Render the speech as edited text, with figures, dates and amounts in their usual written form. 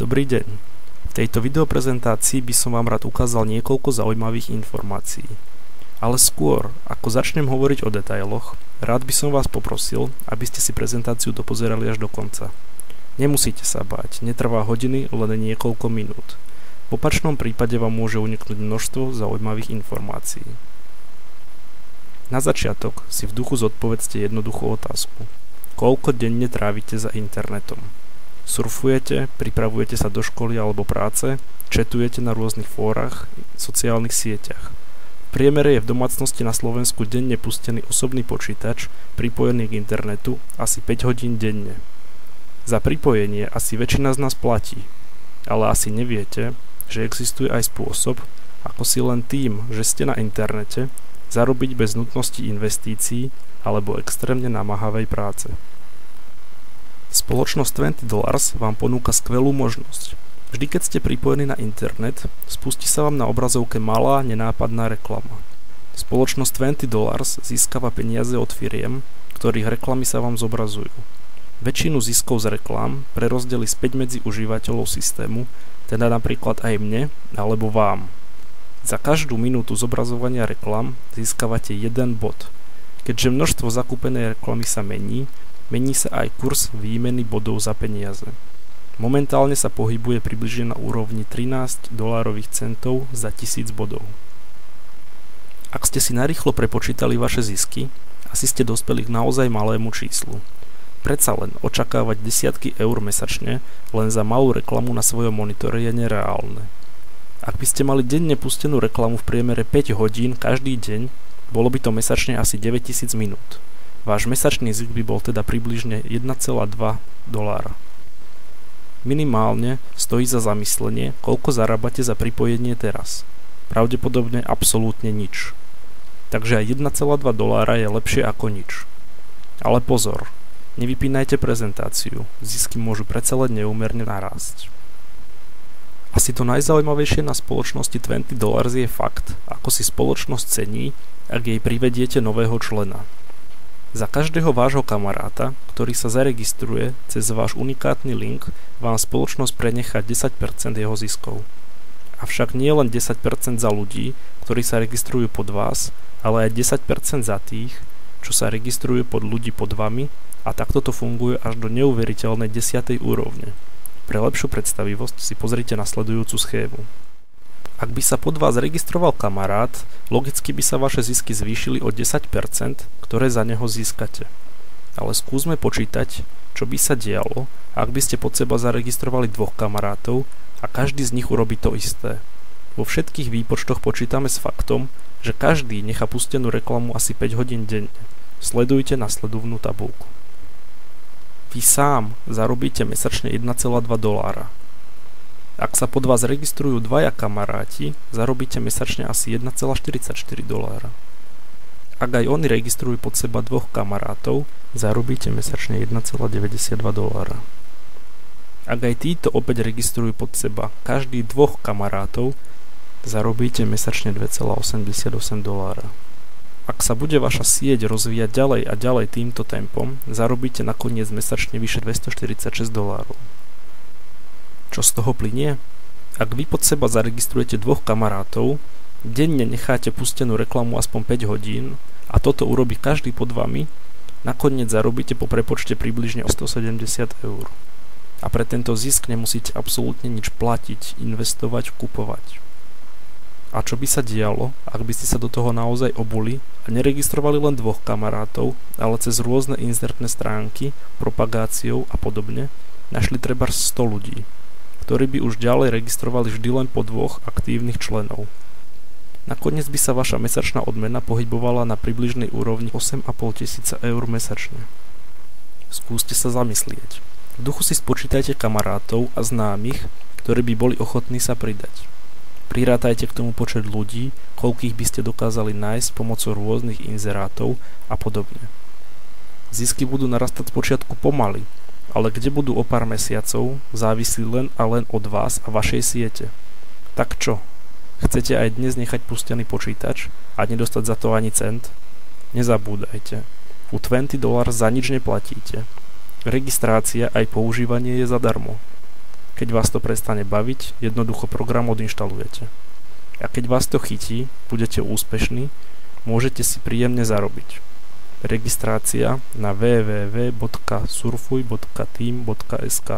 Dobrý deň. V tejto videoprezentácii by som vám rád ukázal niekoľko zaujímavých informácií. Ale skôr, ako začnem hovoriť o detailoch, rád by som vás poprosil, aby ste si prezentáciu dopozerali až do konca. Nemusíte sa báť, netrvá hodiny, len niekoľko minút. V opačnom prípade vám môže uniknúť množstvo zaujímavých informácií. Na začiatok si v duchu zodpovedzte jednoduchú otázku. Koľko denne trávite za internetom? Surfujete, pripravujete sa do školy alebo práce, chatujete na rôznych fórach, sociálnych sieťach. V priemere je v domácnosti na Slovensku denne pustený osobný počítač pripojený k internetu asi 5 hodín denne. Za pripojenie asi väčšina z nás platí, ale asi neviete, že existuje aj spôsob, ako si len tým, že ste na internete, zarobiť bez nutnosti investícií alebo extrémne namáhavej práce. Spoločnosť $20 vám ponúka skvelú možnosť. Vždy, keď ste pripojení na internet, spustí sa vám na obrazovke malá, nenápadná reklama. Spoločnosť $20 získava peniaze od firiem, ktorých reklamy sa vám zobrazujú. Väčšinu ziskov z reklám prerozdeli späť medzi užívateľov systému, teda napríklad aj mne alebo vám. Za každú minútu zobrazovania reklam získavate 1 bod. Keďže množstvo zakúpenej reklamy sa mení sa aj kurz výmeny bodov za peniaze. Momentálne sa pohybuje približne na úrovni $13 centov za 1000 bodov. Ak ste si narýchlo prepočítali vaše zisky, asi ste dospeli k naozaj malému číslu. Predsa len očakávať desiatky eur mesačne len za malú reklamu na svojom monitore je nereálne. Ak by ste mali denne pustenú reklamu v priemere 5 hodín každý deň, bolo by to mesačne asi 9000 minút. Váš mesačný zisk by bol teda približne $1,2. Minimálne stojí za zamyslenie, koľko zarábate za pripojenie teraz. Pravdepodobne absolútne nič. Takže aj $1,2 je lepšie ako nič. Ale pozor, nevypínajte prezentáciu, zisky môžu predsa len neúmerne narásť. Asi to najzaujímavejšie na spoločnosti $20 je fakt, ako si spoločnosť cení, ak jej privediete nového člena. Za každého vášho kamaráta, ktorý sa zaregistruje cez váš unikátny link, vám spoločnosť prenechá 10% jeho ziskov. Avšak nie len 10% za ľudí, ktorí sa registrujú pod vás, ale aj 10% za tých, čo sa registrujú pod ľudí pod vami, a takto to funguje až do neuveriteľnej 10. úrovne. Pre lepšiu predstavivosť si pozrite nasledujúcu schému. Ak by sa pod vás registroval kamarát, logicky by sa vaše zisky zvýšili o 10%, ktoré za neho získate. Ale skúsme počítať, čo by sa dialo, ak by ste pod seba zaregistrovali 2 kamarátov a každý z nich urobí to isté. Vo všetkých výpočtoch počítame s faktom, že každý nechá pustenú reklamu asi 5 hodín denne. Sledujte nasledovnú tabuľku. Vy sám zarobíte mesačne $1,2. Ak sa pod vás registrujú 2 kamaráti, zarobíte mesačne asi $1,44. Ak aj oni registrujú pod seba 2 kamarátov, zarobíte mesačne $1,92. Ak aj títo opäť registrujú pod seba každý 2 kamarátov, zarobíte mesačne $2,88. Ak sa bude vaša sieť rozvíjať ďalej a ďalej týmto tempom, zarobíte nakoniec mesačne vyše $246. Čo z toho plynie? Ak vy pod seba zaregistrujete 2 kamarátov, denne necháte pustenú reklamu aspoň 5 hodín a toto urobí každý pod vami, nakoniec zarobíte po prepočte približne o €170. A pre tento zisk nemusíte absolútne nič platiť, investovať, kupovať. A čo by sa dialo, ak by ste sa do toho naozaj obuli a neregistrovali len 2 kamarátov, ale cez rôzne inzertné stránky, propagáciou a podobne, našli trebárs 100 ľudí, ktorí by už ďalej registrovali vždy len po 2 aktívnych členov. Nakoniec by sa vaša mesačná odmena pohybovala na približnej úrovni 8,5 eur mesačne. Skúste sa zamyslieť. V duchu si spočítajte kamarátov a známych, ktorí by boli ochotní sa pridať. Prirátajte k tomu počet ľudí, koľkých by ste dokázali nájsť pomocou rôznych inzerátov a podobne. Zisky budú narastať spočiatku pomaly, ale kde budú o pár mesiacov, závisí len a len od vás a vašej siete. Tak čo? Chcete aj dnes nechať pustený počítač a nedostať za to ani cent? Nezabúdajte, u $20 za nič neplatíte. Registrácia aj používanie je zadarmo. Keď vás to prestane baviť, jednoducho program odinštalujete. A keď vás to chytí, budete úspešní, môžete si príjemne zarobiť. Registrácia na www.surfuj.team.sk